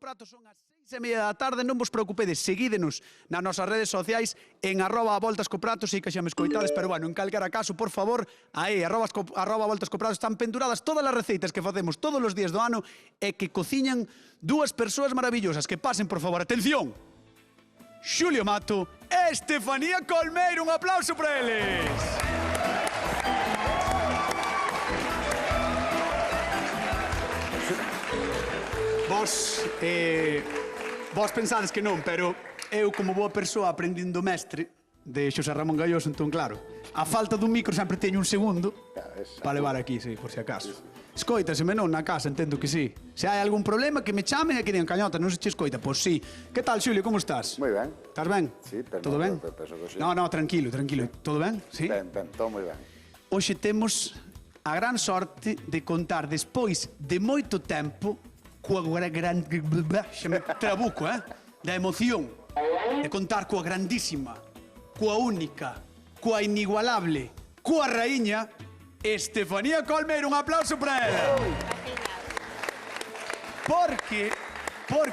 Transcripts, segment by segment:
Prato son as 6:30 da tarde, non vos preocupedes, seguídenos nas nosas redes sociais en @voltascoprato, sei que xa me escoitades, pero bueno, en calquera caso, por favor, aí, @voltascoprato, están penduradas todas as receitas que facemos todos os días do ano e que cociñan dúas persoas maravillosas. Que pasen, por favor, atención, Xulio Mato e Estefanía Colmeiro, un aplauso para eles. Vos pensades que non, pero eu, como boa persoa, aprendín do mestre de Xosé Ramón Galloso, entón, claro, a falta dun micro sempre teño un segundo para levar aquí, sí, por si acaso. Escoitaseme non na casa, entendo que sí. Se hai algún problema, que me chamen e que digan, Cañota, non se che escoita. Pois sí. Que tal, Xulio, como estás? Moi ben. Estás ben? Sí, pero todo ben? Penso que sí. No, tranquilo. Todo ben? Sí? Ben, todo moi ben. Hoxe temos a gran sorte de contar despois de moito tempo coa gran... Xa me trabuco, da emoción. De contar coa grandísima, coa única, coa inigualable, coa raíña, Estefanía Colmeiro. Un aplauso para ela. Porque,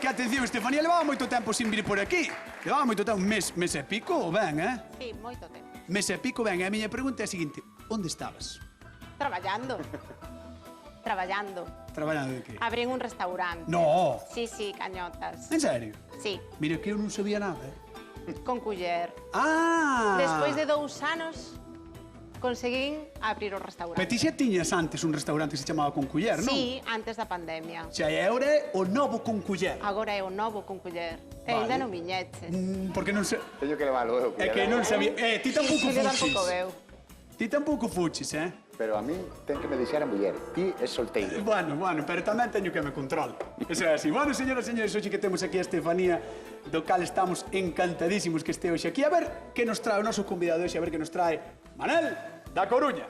atención, Estefanía levaba moito tempo sin vir por aquí. Levaba moito tempo, un mes e pico, ben, Sí, moito tempo. Mes e pico, ben. E a miña pregunta é a seguinte, onde estabas? Traballando. Traballando de que? Abrín un restaurante. No. Sí, Cañotas. En serio? Sí, Mira que eu non sabía nada, con culler. Ah! Despois de 2 anos, conseguín abrir o restaurante. Pero ti xa tiñas antes un restaurante que se chamaba Con Culler, non? Sí, antes da pandemia. Xa, e agora é o novo Con Culler. Agora é o novo con culler. E Vale. ainda non viñeches. Porque non se... Teño que levalo eu. É que non sabía... ti tampouco Xulio fuchis. tampouco veu. Ti tampouco fuchis, Pero a mí ten que me deixar a muller. Ti é solteiro. Bueno, pero tamén teño que me control. Eso é así. Bueno, señoras e señores, hoxe que temos aquí a Estefanía, do cal estamos encantadísimos que este hoxe aquí. A ver que nos trae o noso convidado hoxe, a ver que nos trae Manel da Coruña.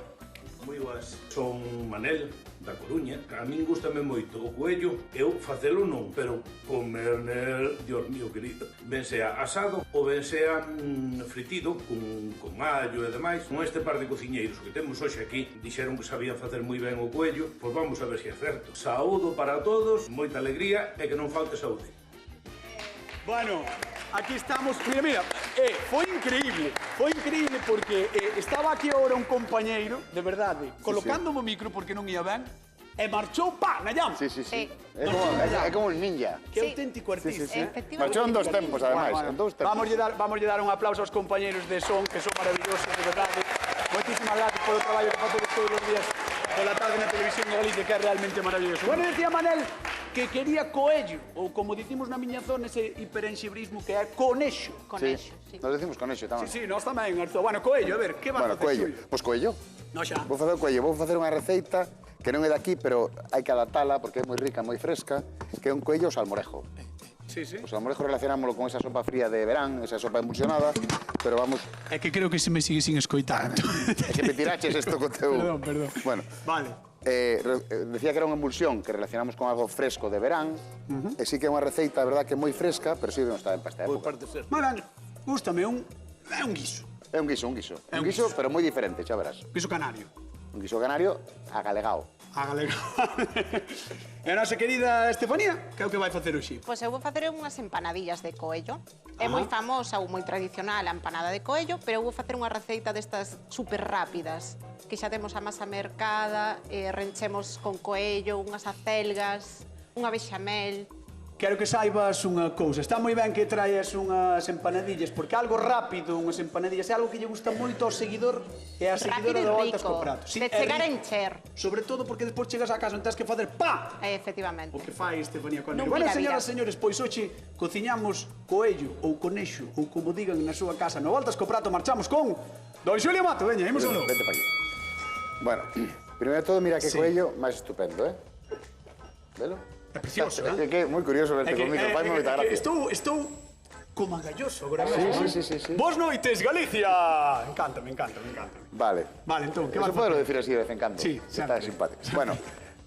Moi boas, son Manel da Coruña. A min gustame moito o coello, eu facelo non, pero comer nel, Dios mío querido, ben sea asado ou ben sea fritido con allo e demais. Con este par de cociñeiros que temos hoxe aquí, dixeron que sabían facer moi ben o coello, pois vamos a ver se é certo. Saúdo para todos, moita alegría e que non falte saúde. Bueno, aquí estamos. Mira, foi increíble porque estaba aquí ahora un compañeiro, de verdade, colocándome o micro porque non ia ben, e marchou, na llama. Sí. Sí. É como un ninja. Que auténtico artista. Efectivamente. Marchou en 2 tempos, ademais. En 2 tempos. Vamos dar un aplauso aos compañeros de son, que son maravillosos, de verdade. Moitísimas gracias polo traballo que facedes todos os días pola tarde na televisión de Galicia, que é realmente maravilloso. Bueno, decía Manel que quería coello, ou como dicimos na miña zona, ese hiperenxibrismo que é conexo. Conexo, sí. Nos decimos conexo tamén. Sí, nós tamén, Arzo. Bueno, coello, a ver, que vas a facer, coello. Xulio? Pois coello. No, xa. Vou facer coello, vou facer unha receita que non é daqui, pero hai que adaptala porque é moi rica, moi fresca, que é un coello salmorejo. Sí. O salmorejo relacionámoslo con esa sopa fría de verán, esa sopa emulsionada, pero vamos... É que creo que se me sigue sin escoitar. É que me tiraches isto co teu... Perdón. Bueno, Vale. decía que era unha emulsión que relacionamos con algo fresco de verán, e sí que é unha receita, de verdad, que é moi fresca, pero sí que non está en pasta de época. Bueno, gústame, é un guiso. É un guiso. Un guiso, pero moi diferente, xa verás. Guiso canario. Un guiso canario agalegao. E a nosa querida Estefanía, que é o que vai facer hoxe? Pois eu vou facer unhas empanadillas de coello. É moi famosa ou moi tradicional a empanada de coello, pero eu vou facer unha receita destas super rápidas, que xa temos a masa mercada, renchemos con coello, unhas acelgas, unha bechamel. Quero que saibas unha cousa. Está moi ben que traes unhas empanadillas, porque algo rápido, unhas empanadillas, é algo que lle gusta moito ao seguidor e á seguidora de Voltas co Prato. De chegar a encher. Sobre todo porque despois chegas a casa e tens que facer pa! Efectivamente. O que fai Estefanía Colmeiro. Non Bueno, pira señoras vida. e señores, pois hoxe cociñamos coello ou conexo, ou como digan na súa casa, no Voltas co Prato, marchamos con Don Xulio Mato. Veña, imos uno. Vente pa aquí. Bueno, primeiro de todo, mira que Sí. coello máis estupendo, Velo? Está precioso, É que é moi curioso verte con micro, fai moita gracia. Estou como agalloso agora Sí, mesmo. sí. Bos noites, Galicia! Encántame. Vale. Vale, entón, que vas Eso podelo decir así de vez en cando. Sí, Está sempre. simpático. Bueno,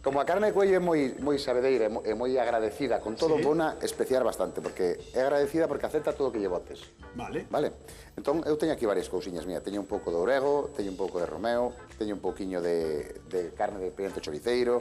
como a carne de cuello é moi sabedeira e moi agradecida con todo, Sí. bona especiar bastante, porque é agradecida porque acepta todo o que lle botes. Vale. Vale? Entón, eu teño aquí varias cousiñas mías. Teño un pouco de orego, teño un pouco de romeo, teño un pouquiño de carne de pimiento choriceiro,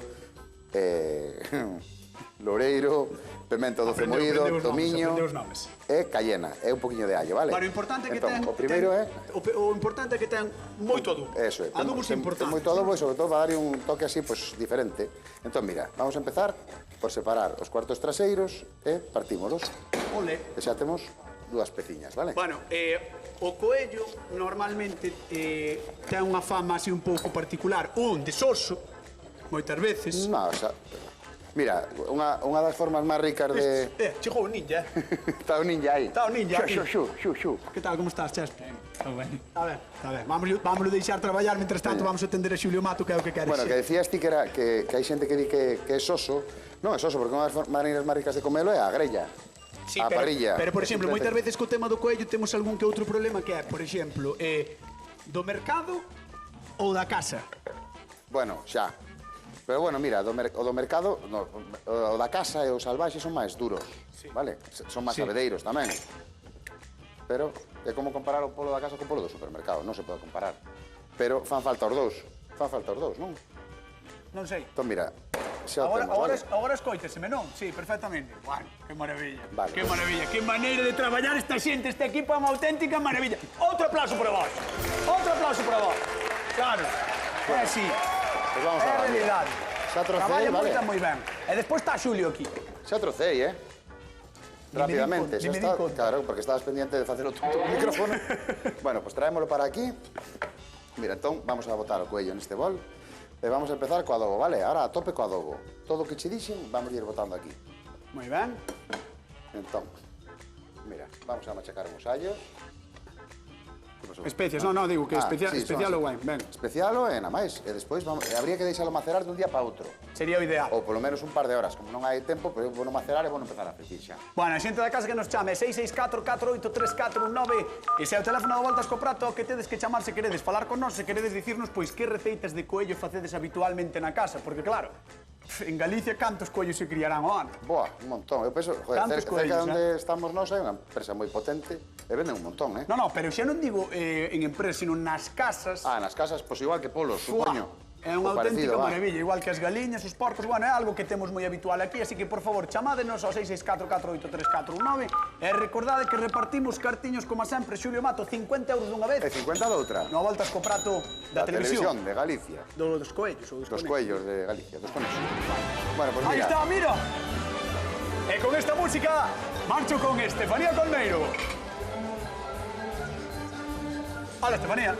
loureiro, pemento doce moído, tomiño aprende os nomes. e cayena. É un pouquiño de allo, vale? Bueno, o importante é que entón, ten... o primeiro é... O importante é que ten moito adubo. Eso é. Adubos importantes. Ten moito adobo e sobre todo para darlle un toque así, pues, diferente. Entón, mira, vamos a empezar por separar os cuartos traseiros e partímolos. Ole. E xa temos dúas peciñas, vale? Bueno, o coello normalmente ten unha fama así un pouco particular. De soso, moitas veces. No, xa... Mira, unha das formas máis ricas de... Chegou o ninja. Está o ninja aí. Está o ninja aquí. Xu. Que tal, como estás, Chespe? Todo ben. A ver. Vámonos deixar traballar, mientras tanto vamos a atender a Xulio Mato, que é o que queres. Bueno, que decías ti que hai xente que di que é soso. Non é soso, porque unha das maneiras máis ricas de comelo é a grella. Sí, a parrilla. Pero, por exemplo, moitas veces co tema do coello temos algún que outro problema que é, por exemplo, do mercado ou da casa. Bueno, xa. Pero bueno, mira, o do mercado, o da casa e os salvaxes son máis duros, vale? Son máis sabedeiros tamén. Pero é como comparar o polo da casa co polo do supermercado, non se pode comparar. Pero fan falta os dous, non? Non sei. Entón, mira, xa o temos, vale? Agora escoiteseme, non? Sí, perfectamente. Bueno, que maravilla. Vale. Que maravilla. Que maneira de traballar esta xente, este equipo é unha auténtica maravilla. Outro aplauso para vos. Outro aplauso para vos. Claro. É así. Pois vamos É a a realidade. Xa trocei, Traballa vale? moi ben. E despois está Xulio aquí. Xa trocei, Rápidamente, Ni me di está, conta. claro, porque estabas pendiente de facer o tonto co micrófono. Bueno, pues traémolo para aquí. Mira, entón, vamos a botar o cuello neste bol. E vamos a empezar co adobo, vale? Ahora a tope co adobo. Todo o que che dixen, vamos a ir botando aquí. Moi ben. Entón, mira, vamos a machacar uns allos. Especias, non, digo que especial ou ben. Especial ou nada máis. E despois habría que deixalo macerar dun día para outro. Sería o ideal. Ou polo menos un par de horas. Como non hai tempo, pois eu vou macerar e vou empezar a fretir xa. Bueno, a xente da casa que nos chame 664-483419 e se é o teléfono de Voltas co Prato que tedes que chamar se queredes falar con nós, se queredes dicirnos pois que receitas de coello facedes habitualmente na casa, porque claro, en Galicia cantos coellos se criarán ao ano? Boa, un montón. Eu penso, joder, Tantos cerca coellos, onde estamos nós hai unha empresa moi potente e venden un montón, No, pero xa non digo en empresas, sino nas casas. Nas casas, pois igual que polos, supoño. É unha O parecido, auténtica va. maravilla, igual que as galiñas, os porcos, bueno, é algo que temos moi habitual aquí, así que, por favor, chamádenos ao 664-483419 e recordade que repartimos cartiños, como sempre, Xulio Mato, 50 euros dunha vez. E 50 doutra. No Voltas co Prato da televisión. De Galicia. Dos coellos ou dos Dos conejos. cuellos de Galicia, dos conexos. Bueno, pues Ahí mira. está, mira. E con esta música marcho con Estefanía Colmeiro. Hola, Estefanía.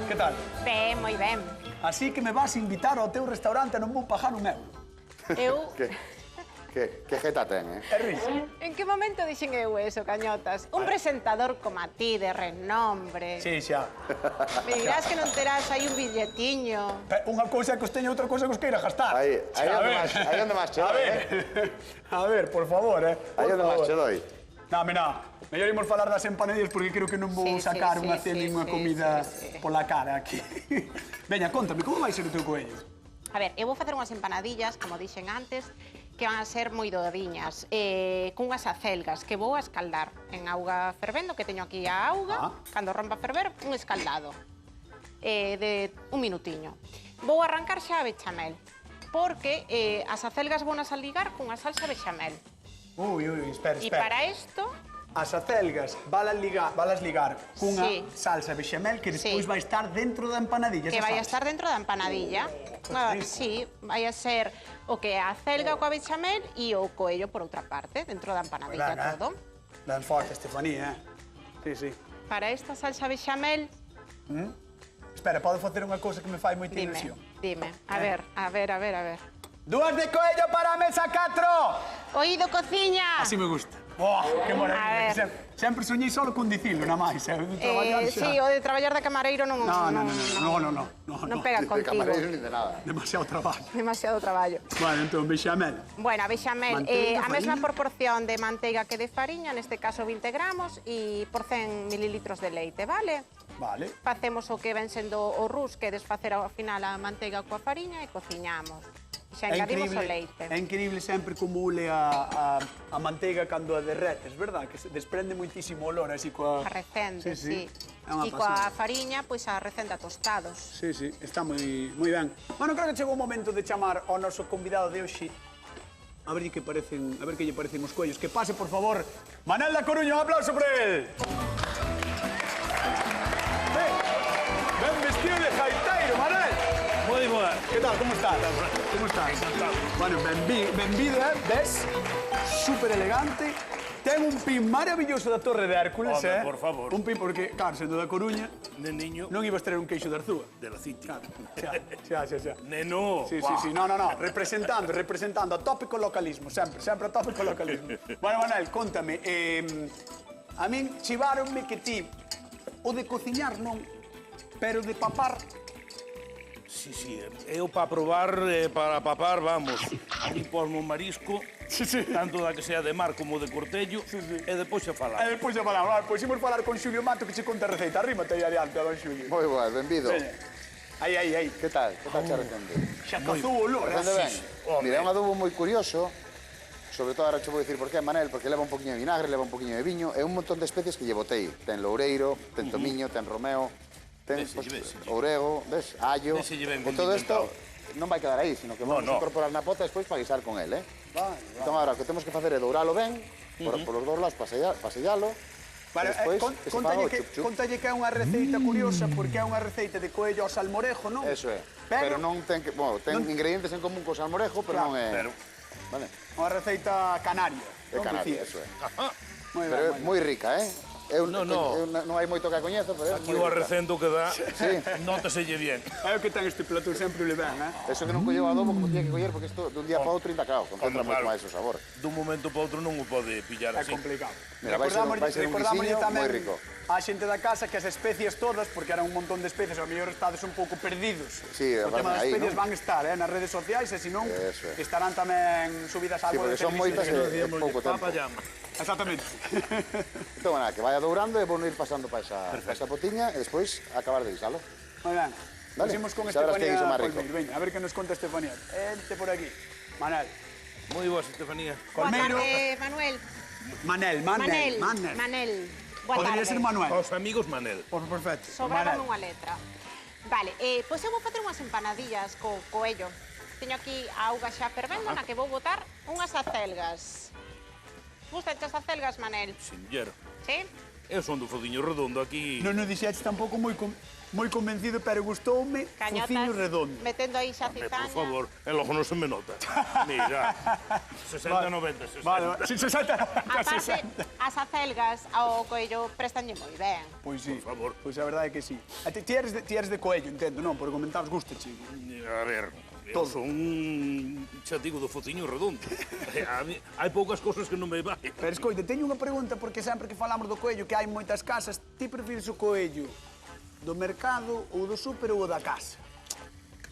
Que tal? Ben, moi ben. Así que me vas a invitar ao teu restaurante e non vou pagar un euro. Eu... Que jeta ten, É risa. En que momento dixen eu eso, cañotas? Un presentador como a ti, de renombre. Sí, xa. Me dirás que non terás aí un billetiño. Unha cousa que os teña, outra cousa que os queira gastar. Aí Xa, onde máis che doi, A ver, por favor, Aí onde máis che doi. Mellor imos falar das empanadillas porque creo que non vou Sí, sacar sí, unha sí, cena sí, e unha sí, comida sí. pola cara aquí. Veña, contame, como vai ser o teu coello? A ver, eu vou facer unhas empanadillas, como dixen antes, que van a ser moi dodiñas, cunhas acelgas que vou a escaldar en auga fervendo, que teño aquí a auga, cando rompa a ferver, un escaldado de un minutiño. Vou arrancar xa a bechamel, porque as acelgas vou nas a ligar cunha salsa bechamel. Ui, espera. E para isto, As acelgas valas ligar cunha Sí. salsa bechamel que despois Sí. vai estar dentro da empanadilla. que esa vai a salsa. estar dentro da empanadilla. Sí, vai a ser o que é a acelga coa bechamel e o coello por outra parte, dentro da empanadilla Venga, todo. Ben forte, Estefanía, Sí. Para esta salsa bechamel, Espera, podo facer unha cousa que me fai moita dime, ilusión. dime. A ver. Dúas de coello para a mesa 4! Oído, cociña! Así me gusta. Oh, que A maravilla. ver. Sempre soñei solo con dicilo, na máis. Traballar xa. Sí, o de traballar de camareiro non pega De contigo. camareiro ni de nada. Demasiado traballo. Demasiado traballo. Vale, entón, bechamel. Bueno, a bechamel, Manteiga, a mesma fariña. proporción de manteiga que de fariña, neste caso 20 gramos, e por 100 mililitros de leite, vale? Vale. Facemos o que ven sendo o rus, que é desfacer ao final a manteiga coa fariña e cociñamos. E xa engadimos o leite. É increíble sempre como ule a manteiga cando a derretes, verdad? Que se desprende moitísimo olor, así coa... A recende, sí. É unha E coa pasada. fariña, pois a recende a tostados. Sí, sí, está moi ben. Bueno, creo que chegou o momento de chamar ao noso convidado de hoxe. A ver que lle parecen os coellos. Que pase, por favor, Manel da Coruña, un aplauso por él. Ben vestido de jaiteiro, Manel. Moi boa. Que tal, como estás? Como estás? Bueno, benvido, ves? Súper elegante. Ten un pin maravilloso da Torre de Hércules, Home, por favor. Un pin porque, claro, sendo da Coruña, Neniño non ibas ter un queixo de Arzúa. de la City. Claro, xa. Neno. Sí, sí, sí, no, representando a tópico localismo, sempre a tópico localismo. Bueno, Manel, contame, a min chiváronme que ti, o de cociñar non, pero de papar, Sí, sí. Eu para probar, para papar, vamos. Imposmo un marisco, tanto da que sea de mar como de cortello, e depois xa e falar. despois xa falamos, pois imos falar con Xulio Mato que che conta a receita, arrímate aí adiante, don Xulio. Moi boa, benvido. Veña. Aí. Que tal? Que tal xa recende? Xa cazou o olor, Recende ben? Home. Mira, é un adobo moi curioso. Sobre todo, ahora che vou dicir por qué, Manel, porque leva un poquinho de vinagre, leva un poquinho de viño, e un montón de especies que lle botei. Ten loureiro, ten tomiño, ten romeo, ten Véselle. orego, ves, allo. Véselle ben E todo isto inventado. non vai quedar aí, sino que vamos a incorporar na pota despois para guisar con él, Vale, Entón, agora, o que temos que facer é douralo ben, por os dos lados, pasellalo, Vale, despois que se faga o chup-chup. contalle que é unha receita curiosa, porque é unha receita de coello ao salmorejo, non? Eso é. Pero non ten que, bueno, ten ingredientes en común co salmorejo, pero non é... Pero, Vale, Unha receita canaria. de non Canarias, dicías? eso é. Moi Pero é ben, moi rica, Eu No. non hai moito que a coñezo, pero é aquí moi o rica. arrecendo que dá, Sí. nótaselle bien. É o que ten este plato, sempre le ben, Eso que non colleu adobo como tiña que coller, porque isto dun día para outro ainda claro, concentra moito claro. máis o sabor. Dun momento para outro non o pode pillar É así. complicado. Mira, vai ser un Recordámoslle guisiño tamén moi rico. á xente da casa que as especies todas, porque eran un montón de especies, ao mellor estades un pouco perdidos. Sí, o tema das aí, especies non? van estar nas redes sociais e senón Eso é. estarán tamén subidas a Sí, algo porque de son moitas televisión. e pouco tempo. Papa llama. Exactamente. Entón, nada, que vaya dourando e vou ir pasando para esa potiña e despois acabar de guisalo. Moi ben. Vale. Pusimos con Sabrás que Estefanía guiso máis rico. Colmeiro. Veña, a ver que nos conta Estefanía. Ente por aquí. Manel. Moi boa, Estefanía. Colmeiro. Boa tarde, Manuel. Manel. Manel. Boa Podría tarde. ser Manuel. Aos amigos Manel. Perfecto. Sobraba unha letra. Vale, pois eu vou facer unhas empanadillas co coello. Teño aquí a auga xa fervendo na que vou botar unhas acelgas. Gustan as acelgas, Manel? Sinllero. Sí? Eu son do Fodiño Redondo aquí. Non nos dixetes tampouco moi convencido, pero gustoume fociño redondo. metendo aí xa Por cizaña. favor, e logo non se me nota. Mira, 60, 90, 60. Vale, sí, 60. Aparte, as acelgas ao coello prestanlle moi ben. Pois sí. Por favor. Pois a verdade é que sí. A ti eres de coello, entendo, non? Por comentabas, gustache. A ver, eu Todo. son xa digo do Fociño Redondo. A mí, hai poucas cousas que non me vai. Pero escoite, teño unha pregunta, porque sempre que falamos do coello, que hai moitas casas, ti prefires o coello do mercado ou do súper ou o da casa?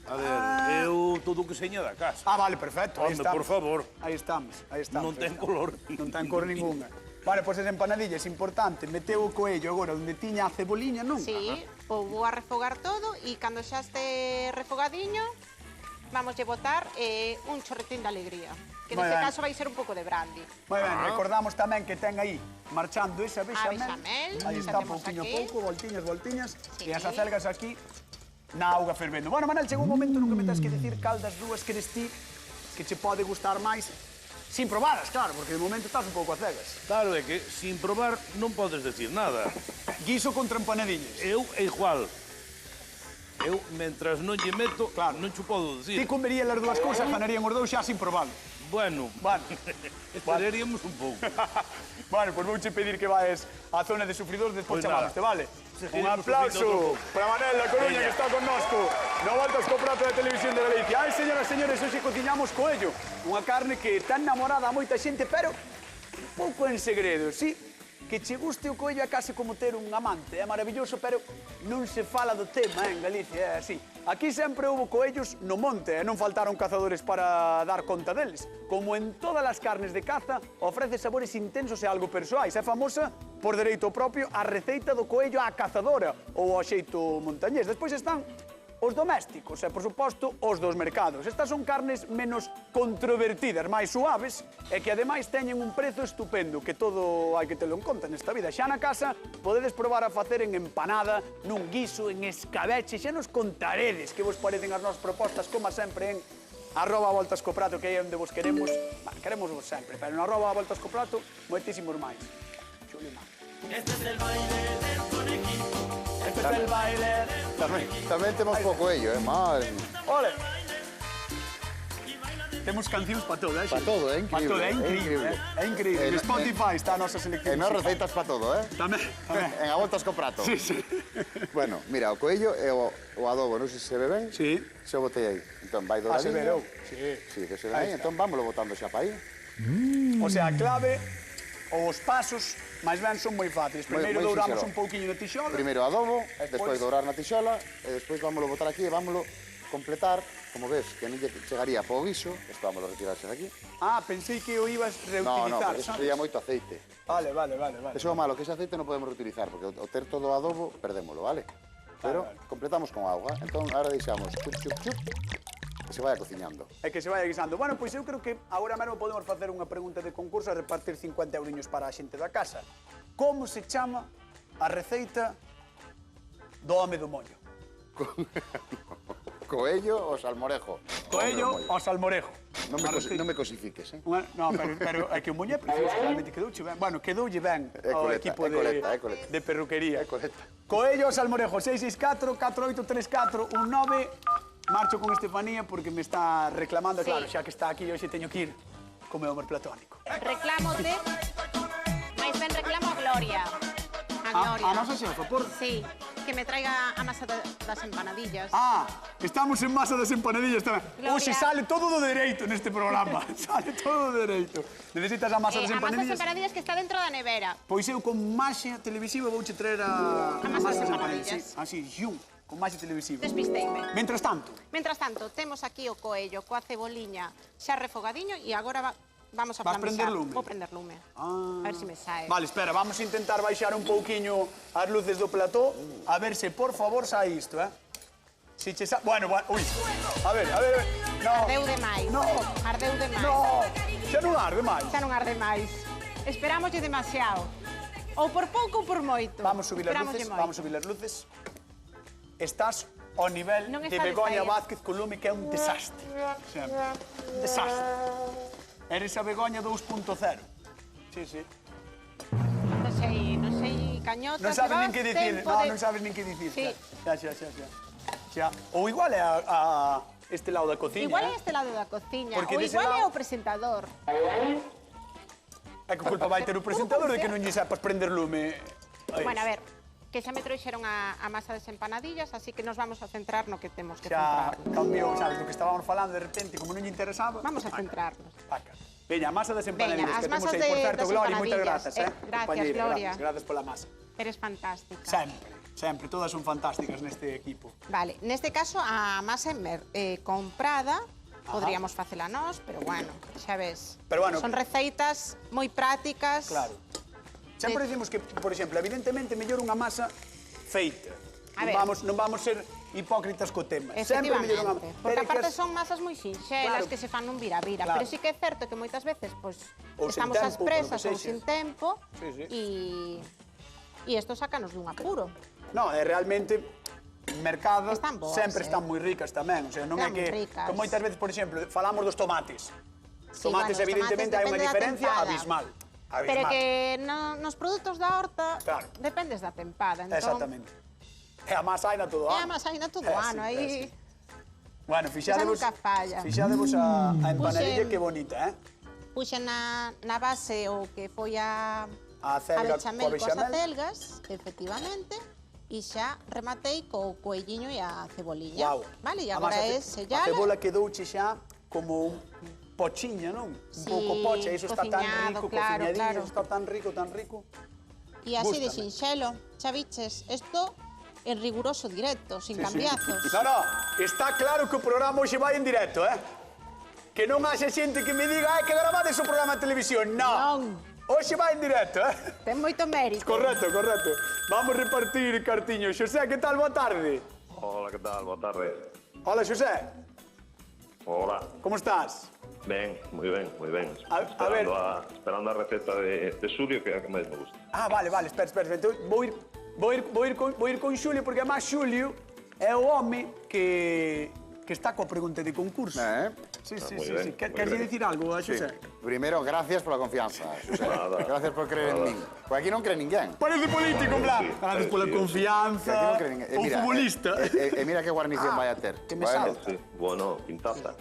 A ver, eu todo o que seña da casa. Ah, vale, perfecto. Aí Home, estamos. por favor. Aí estamos. Non ten aí estamos. color. Non ten cor ninguna. Vale, pois as empanadillas, importante, meteu o coello agora onde tiña a ceboliña, non? Sí, vou a refogar todo e cando xa este refogadiño, vamos a botar un chorretín de alegría. Que Moi neste ben. caso vai ser un pouco de brandy. Moi ben, recordamos tamén que ten aí marchando esa bechamel. bechamel, Aí que está, temos pouquinho a aquí. pouco, voltiñas. Sí. E as acelgas aquí na auga fervendo. Bueno, Manel, chegou un momento no que me tens que dicir cal das dúas queres ti que che pode gustar máis. Sin probadas, claro, porque de momento estás un pouco a cegas. Claro, é que sin probar non podes decir nada. Guiso contra empanadillas. Eu é igual. Eu, mentras non lle meto, Claro. non che podo Ti decir. comerías as dúas cousas, ganarían os dous xa sin probalo. Bueno, Vale. esperaríamos un pouco. Bueno, pois vouche pedir que vayas á zona de sufridores, despois Pois chamamos, nada. vale? Un Seguiremos aplauso sufrindo para Manel da Coruña, Veña. que está connosco. No voltas co prato de televisión de Galicia. Ai, señoras e señores, hoxe cociñamos coello. Unha carne que tan namorada a moita xente, pero Un pouco en segredo, sí? Que che guste o coello é case como ter un amante, é maravilloso, pero non se fala do tema, en Galicia, é así. Aquí sempre houve coellos no monte e non faltaron cazadores para dar conta deles. Como en todas as carnes de caza, ofrece sabores intensos e algo persoais. É famosa, por dereito propio, a receita do coello á cazadora ou ao xeito montañés. Despois están os domésticos e, por suposto, os dos mercados. Estas son carnes menos controvertidas, máis suaves e que, ademais, teñen un prezo estupendo, que todo hai que telo en conta nesta vida. Xa na casa podedes probar a facer en empanada, nun guiso, en escabeche, xa nos contaredes que vos parecen as nosas propostas, como sempre, en @voltascoprato, que é onde vos queremos. Queremos vos sempre, pero no @voltascoprato, moitísimos máis. Chulima. Este es el baile del conejito. Este es el baile. Tamén temos pouco coello, madre mía. Ole! Temos cancións para todo, Pa todo, é increíble. Para todo, é increíble. É increíble. En Spotify está a nosa selección. E non receitas para todo, Tamén. En A Voltas co Prato. Sí, sí. Bueno, mira, o coello e o adobo, non sei se se ve ben. Sí. Se o botei aí. Entón, vai Ah, se douradinho. verou. Sí. Sí, que se ve aí. Entón, vámoslo botando xa para aí. O sea, a clave ou os pasos, máis ben, son moi fáciles. Primeiro moi douramos sinxelo. un pouquiño de tixola. Primeiro adobo, Despois- despois dourar na tixola, e despois vámoslo botar aquí e vámoslo completar, como ves, que non lle chegaría para o guiso, isto vámoslo retirar xa daqui. Ah, pensei que o ibas No, reutilizar, porque eso sabes? sería moito aceite. Vale, vale, vale, vale. Eso é o malo, que ese aceite non podemos reutilizar, porque o ter todo o adobo, perdémolo, vale? Pero Vale. completamos con auga. Entón, ahora deixamos chup, chup, chup, que se vaya cociñando. É que se vaya guisando. Bueno, pois eu creo que agora mesmo podemos facer unha pregunta de concurso e repartir 50 euriños para a xente da casa. Como se chama a receita do home do mollo? Coello o salmorejo. Coello Hombre, ao salmorejo. Non me, A receita. non me cosifiques, eh? No, pero é que o mollo é precioso, realmente quedouche ben. Bueno, quedoulle ben É ao coleta, equipo é coleta, é coleta. de perruquería. É coleta. Coello ao salmorejo, 664 4834 19. Marcho con Estefanía porque me está reclamando, Sí. claro, xa que está aquí, hoxe teño que ir co meu amor platónico. Reclámote, máis ben reclamo a Gloria. A Gloria. A nosa xefa, por... Sí, que me traiga a masa das empanadillas. Ah, estamos en masa das empanadillas tamén. Gloria. Hoxe sale todo do dereito neste programa. Sale todo do dereito. Necesitas a masa das A masa das empanadillas? empanadillas que está dentro da nevera. Pois eu con maxia televisiva vouche traer a masa das das empanadillas. Sí, así, xum, con maxia televisiva. Despisteime. Mientras tanto, Mentras tanto, temos aquí o coello coa ceboliña xa refogadiño e agora vamos a Vas flambexar. prender lume? Vou prender lume. A ver se me sae. vale, espera, vamos a intentar baixar un pouquiño as luces do plató, a ver se, por favor, sai isto, Si che sa... Bueno, uy, a ver, no. Ardeu demais. No. Ardeu demais. No, xa non arde máis. Xa non arde máis. Esperámoslle demasiado. Ou por pouco ou por moito. Vamos subir as Esperámoslle luces, moito. vamos subir as luces. Estás ao nivel Non de está Begoña distraída. Vázquez con lume, que é un desastre. Sempre. Un desastre. Eres a Begoña 2.0. Sí, sí. Non sei, cañotas. Non sabes nin levabas que dicir. tempo No, de- non sabes nin que dicir. Sí. Xa. Ou igual é a este lado da cociña. Igual é este lado da cociña, Porque ou dese igual é lado- o presentador. É que culpa vai ter o presentador de que non lle sepas prender lume. Bueno, a ver, que xa me trouxeron a masa das empanadillas, así que nos vamos a centrar no que temos que Xa centrarnos. cambiou, sabes, do que estábamos falando de repente, como non lle interesaba. Vamos a centrarnos. Paca. Veña, a masa das empanadillas Veña, as que temos masas aí. Por de- certo, das Gloria, moitas empanadillas. grazas, Gracias, compañeira, Gloria. Grazas pola masa. Eres fantástica. Sempre, todas son fantásticas neste equipo. Vale, neste caso a masa comprada, podríamos facela nós, pero bueno, xa ves. Pero bueno, son receitas moi prácticas. Claro. Sempre dicimos que, por exemplo, evidentemente, mellor unha masa feita. A ver. Non vamos ser hipócritas co tema. Sempre mellor unha Efectivamente, porque Pero é que aparte as- son masas moi sinxelas Claro. que se fan nun vira-vira, Claro. pero sí que é certo que moitas veces pois, Ou sen estamos ás tempo, presas polo que ou sexa. sin tempo Sí, sí. e isto sácanos dun apuro. No, é realmente mercado Están boas, sempre están eh. moi ricas tamén, o sea, non é Están que moi ricas. como moitas veces, por exemplo, falamos dos tomates. Sí, Tomates bueno, os evidentemente hai unha tomates depende da diferencia tempada. abismal. Pero que nos produtos da horta Claro. dependes da tempada. Entón, Exactamente. E a masa hai na todo E ano. a masa hai na todo Sí, ano, aí... sí. Bueno, fixadevos, Esa nunca falla. fixadevos a empanadilla Puxen- que bonita, Puxen na base o que foi a acelga bechamel coa coas bechamel. acelgas, efectivamente, e xa rematei co coelliño e a ceboliña. Guau. Vale, e A agora masa é A sellala. cebola quedouche xa como un pochiña, non? Un Sí, pouco pocha, iso está tan cociñado, rico, claro, cociñadillo, claro. está tan rico, tan rico. E así de Gústame. sinxelo, xa viches, isto en riguroso directo, sin cambiazos. No, está claro que o programa hoxe vai en directo, Que non haxe xente que me diga, que gravades o programa de televisión. Non. Hoxe vai en directo, Ten moito mérito. Correcto. Vamos repartir cartiños. Xosé, que tal? Boa tarde. Hola, ¿qué tal? Boa tarde. Hola, Xosé. Hola. Como estás? Ben, moi ben, moi ben. A ver. Esperando a receta de Xulio, que é a que máis me gusta. Ah, vale, espera. Entón, vou ir con Xulio, porque además Xulio é o home que está coa pregunta de concurso. Sí. moi ben, moi Queres ben. dicir algo a Xosé? Primero, gracias pola confianza, Xosé. Nada. Gracias por creer en min. Porque aquí non cree ninguén. Parece político, en plan. Sí, Gracias pola sí. confianza. Aquí non cree ninguén. O futbolista. Mira que guarnición vai a ter. que me salta. Sí, bueno, pintaza.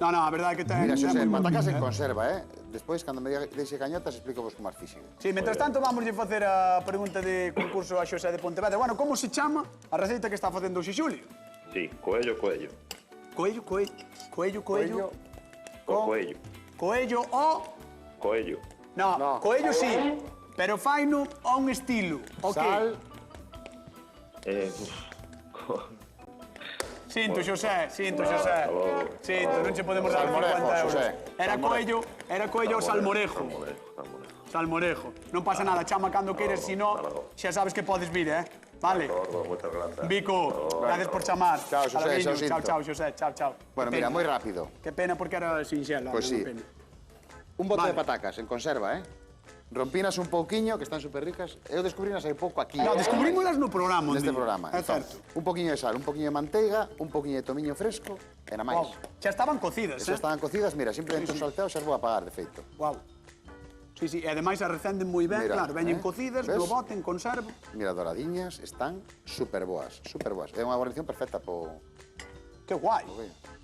No, a verdade é que ten... Mira, Xosé, moi patacas bonito, en conserva, Despois, cando me deixe cañotas, explico vos como as fixen. Sí, mientras tanto vamos a facer a pregunta de concurso a Xosé de Pontevedra. Bueno, como se chama a receita que está facendo hoxe Xulio? Sí, coello. Coello. Coello. Coello o... Coello. No, coello sí, pero faino a un estilo. Ok. Sal, Sinto, Xosé. Sinto, non che podemos dar Salmorejo, 50 euros. Xosé. Era coello ao salmorejo. Salmorejo. Non pasa nada, chama cando queres, si no, xa sabes que podes vir, Vale. Gordo, moitas grazas. Vico, gracias por chamar. Chao, Xosé, Alaviño, xa o sinto. Chao, Xosé, chao. Bueno, Que mira, pena. moi rápido. Que pena porque era sinxela. Pois sí. que pena. Un bote Vale. de patacas en conserva, Rompinas un pouquiño, que están super ricas. Eu descubrinas hai pouco aquí. No, descubrímolas no programa. Neste día. programa. É Entón, certo. un poquinho de sal, un poquinho de manteiga, un poquinho de tomiño fresco, e na máis. Wow. Xa estaban cocidas, Esas estaban cocidas, mira, simplemente un salteo xa as vou a pagar, de feito. Wow. Sí, e ademais as recenden moi ben, Mira, claro, veñen cocidas, ves? no bote, en conserva. Mira, doradiñas, están super boas, super boas. É unha guarnición perfecta po... Que guai,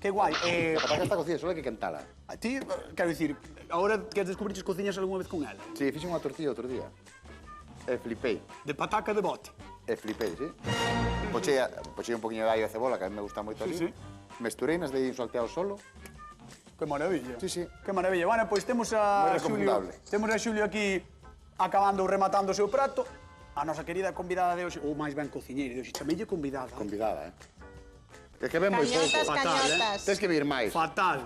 que guai. A pataca está cocida, só hai que quentala. A ti, quero dicir, agora que as descubriches cociñas algunha vez con ela? Sí, fixen unha tortilla outro día. E flipei. De pataca de bote. E flipei, sí. Pochei un poquinho de allo e cebola, que a mí me gusta moito Sí, así. sí. Mesturei nas de un salteado solo. Que maravilla. Sí, sí. Que maravilla. Bueno, pois temos a Moi Xulio, recomendable. temos a Xulio aquí acabando ou rematando o seu prato. A nosa querida convidada de hoxe, ou máis ben cociñeira de hoxe, chameille convidada. Convidada, É que ven moi Cañotas, pouco. cañotas. Tens que vir máis. Fatal.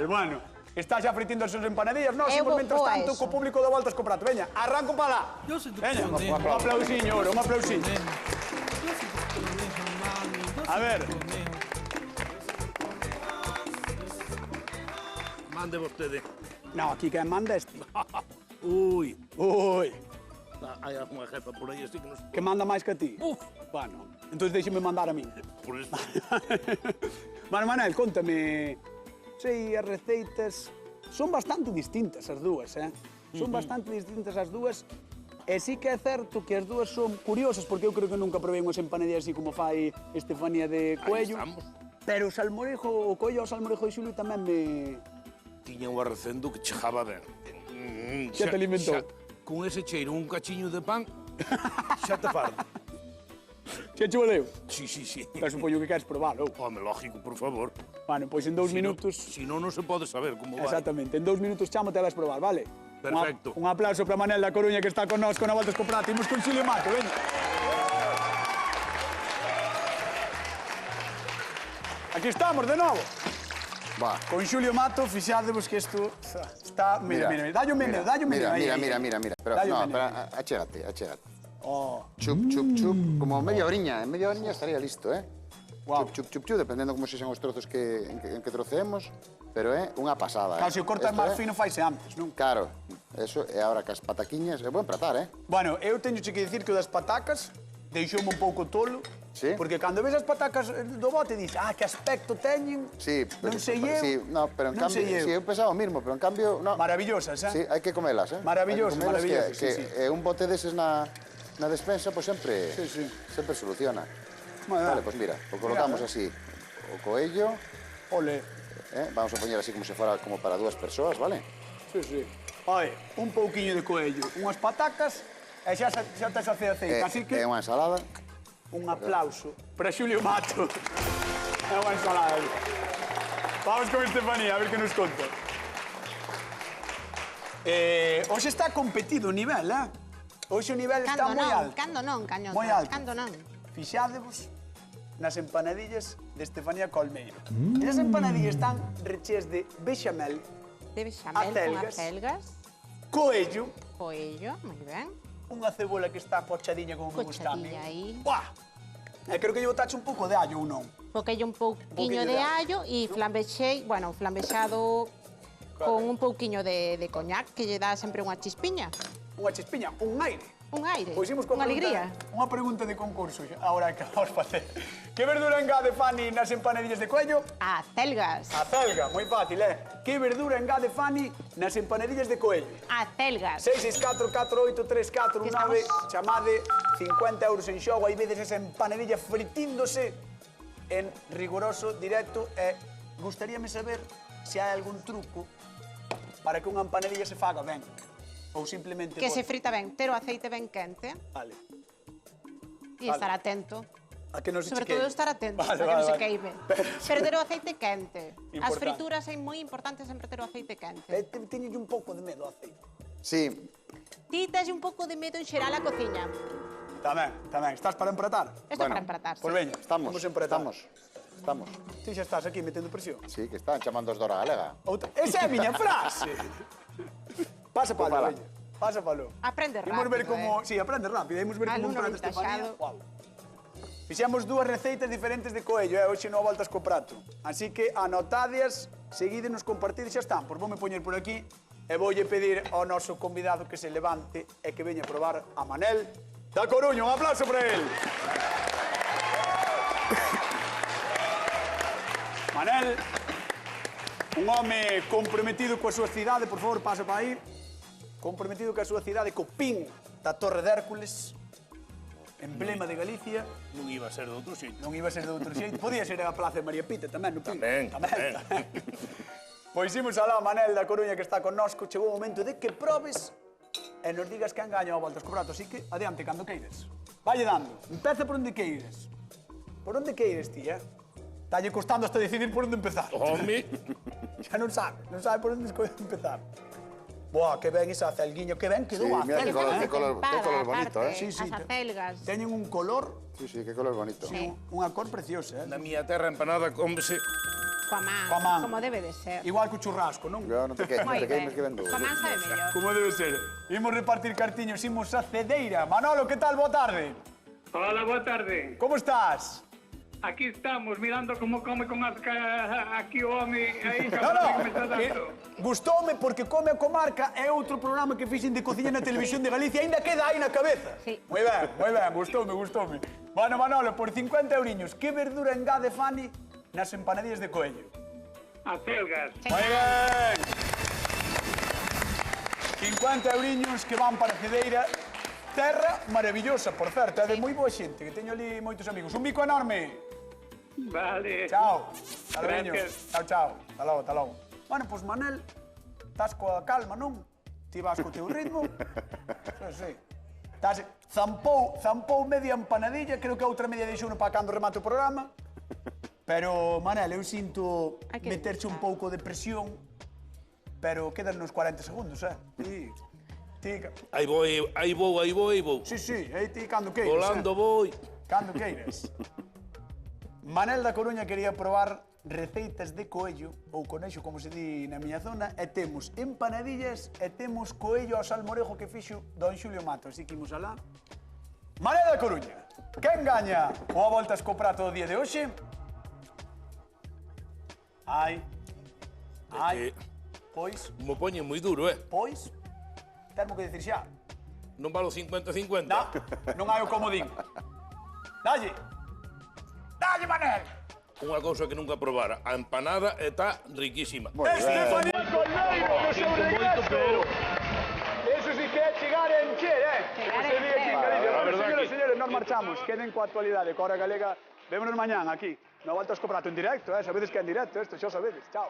Bueno, está xa fritindo as súas empanadillas. Nós, Eu imos, vou mentras a tanto, eso. co público de Voltas co Prato. Veña, arranco para lá. Veña, un aplausiño, oro, un aplausiño. A ver, Mande vostede. no, aquí quen manda este. Ui, Ui, hai algunha jefa por aí así que nos... que manda máis que a ti? Uf. Bueno, entón deixeme mandar a mí. Por isto. Bueno, Manel, contame. Sei, as receitas son bastante distintas as dúas, Son bastante distintas as dúas. E sí que é certo que as dúas son curiosas, porque eu creo que nunca probei unhas empanadillas así como fai Estefanía de Coello. estamos. Pero o salmorejo, o coello ao salmorejo de Xulio tamén me... Tiña un arrecendo que chegaba ben. Xa te alimentou. Con ese cheiro, un cachiño de pan, xa te fardo. Xa che voleu? Sí. Pero supoño que queres probalo. Home, lógico, por favor. Bueno, pois en 2 minutos... Si no, non se pode saber como vai. Exactamente, en 2 minutos chamo te vas probar, vale? Perfecto. Un aplauso para Manel da Coruña que está con nós con a Voltas co Prato. Imos con Xulio Mato, veña. Aquí estamos de novo. Va. Con Xulio Mato, fixadevos que isto está... Mira. Dallo meneo, dallo meneo. Mira. Pero, Dallo no, meneo. pero achégate. Oh, Chup, como media oriña. En media oriña estaría listo, Guau. Chup, dependendo como sexan os trozos en que troceemos, pero é unha pasada, claro, se o cortas Esto máis é- fino faise antes, non? Claro, eso, e agora cas pataquiñas, é buen pratar, Bueno, eu teño que dicir que o das patacas deixoume un pouco tolo, Sí? porque cando ves as patacas do bote dices, que aspecto teñen, Sí, non sei eu, sí, no, pero en non cambio, sei eu. sí, eu pensaba o mismo, pero en cambio, no. Maravillosas, Sí, hai que comelas, Maravillosas, Hai que comelas, maravillosas, que, sí, que un bote deses na despensa, pois sempre Sí. sempre soluciona. Bueno, Vale, pois mira, o colocamos así, o coello, Ole, vamos a poñer así como se fora como para 2 persoas, vale? sí. Oye, un pouquiño de coello, unhas patacas, e xa tes a aceite, así que É unha ensalada. un aplauso para Xulio Mato. É unha ensalada. Vamos con Estefanía, a ver que nos conta. Hoxe está competido o nivel, Hoxe o nivel está moi alto. Cando non, cañón. Moi alto. Cando non. Fixádevos nas empanadillas de Estefanía Colmeiro. Esas empanadillas están recheas de bechamel, De bechamel con Acelgas. acelgas. coello, Coello, moi ben. unha cebola que está pochadiña como me gusta a mí. Pochadilla aí. Buah! E creo que lle botache un pouco de allo ou non. Poquello un pouquiño pouquiño de de allo e flambexei, bueno, flambexado con un pouquiño de coñac que lle dá sempre unha chispiña, Unha chispiña, un aire. un aire, Pois imos coa unha pregunta- alegría. Unha pregunta de concurso, agora que vamos facer. Que verdura engade Fanny nas empanadillas de coello? Acelgas, Acelga, moi fácil, Que verdura engade Fanny nas empanadillas de coello? acelgas. 664-483419, Estamos. chamade 50 euros en xogo, aí vedes esa empanadilla fritíndose en rigoroso directo e gustaríame saber se hai algún truco para que unha empanadilla se faga ben ou simplemente... Que se frita ben, ter o aceite ben quente Vale. e estar atento. A que non se Sobre che queime. todo estar atento, Vale, a que vale, non se vale. queime. Pero ter o aceite quente. As Importante. frituras é moi importante sempre ter o aceite quente. Teño un pouco de medo ao aceite. Sí, Ti tes un pouco de medo en xeral a cociña. Tamén. Estás para empratar? Isto para empatar. Pois veña, estamos, vamos empratar. estamos. Ti xa estás aquí metendo presión. Sí, que están chamando os Dora Galega. Esa é a miña frase. Pasa palo, Ojalá. veña. Pasa palo. Aprende Imos ver rápido, como... Sí, aprende rápido. Imos ver como Alumno emprata Estefanía. aventaxado. Guau. Fixemos dúas receitas diferentes de coello, hoxe non voltas co prato. Así que anotadias, seguídenos, compartides, xa están. Pois voume poñer por aquí e voulle pedir ao noso convidado que se levante e que veña a probar a Manel da Coruña. Un aplauso para él. Manel, un home comprometido coa súa cidade, por favor, pasa para aí. Comprometido coa súa cidade, co pin da Torre de Hércules, emblema de Galicia. Non iba a ser de outro xeito. Non iba a ser de outro xeito. Podía ser a Plaza de María Pita tamén, no pin. Tamén. Pois imos alá, Manel da Coruña, que está connosco. Chegou o momento de que probes e nos digas quen gaña o Voltas co Prato. Así que, adiante, cando queires. Valle dando. Empeza por onde queires. Por onde queires, ti, Talle costando hasta decidir por onde empezar. Home, Xa non sabe por onde empezar. Boa, que ben esa acelguiño, que ben quedou Sí, a mira que acelga, color- qué color bonito, Sí, sí, As acelgas. Teñen un color, Sí, qué color bonito. unha cor preciosa, na miña terra empanada cómese Coa man, Coa man. como debe de ser. Igual que o churrasco, non? Yo no te quemes, Moi te quemes ben. que ven dúas. Coa man sabe mellor. Como debe ser. Imos repartir cartiños, imos a Cedeira. Manolo, que tal? Boa tarde. Hola, boa tarde. Como estás? Aquí estamos, mirando como come con asca aquí o home aí, No, que me está que dando. gustoume porque Come a Comarca é outro programa que fixen de cociña na televisión de Galicia, aínda queda aí na cabeza. Sí. Moi ben, gustoume. Bueno, Manolo, por 50 euriños, que verdura engade Fanny nas empanadillas de coello? Acelgas. Moi ben. 50 euriños que van para Cedeira. Terra maravillosa, por certo, é de moi boa xente, que teño ali moitos amigos. Un bico enorme. Vale. Chao. Salveño. Gracias. Chao. Hasta logo. Bueno, pois Manel, estás coa calma, non? Ti vas co teu ritmo. Sí. Zampou media empanadilla, creo que a outra media deixou para cando remate o programa. Pero, Manel, eu sinto Hai que meterche un pouco de presión, pero quedan nos 40 segundos, Ti, aí vou. sí, aí ti cando queiras, Volando vou. Cando queiras. Manel da Coruña quería probar receitas de coello, ou conexo, como se di na miña zona, e temos empanadillas e temos coello ao salmorejo que fixo Don Xulio Mato. Así que imos alá. Manel da Coruña, quen gaña o a Voltas co Prato do día de hoxe? Ai. Pois, Me poñen moi duro, termo que dicir xa. Non valo 50-50. Non hai o comodín. Dalle, Manel! Unha cousa que nunca probara. A empanada está riquísima. Estefanía Colmeiro, no seu regreso! Eso sí que é chegar en che, Chegar Se en di aquí en che. Galicia. La Bueno, verdad señoras e que- señores, nos marchamos. Queden coa actualidade, coa hora galega. Vémonos mañán aquí. No Voltas co Prato en directo, sabedes que é en directo isto, xa o sabedes. Chao.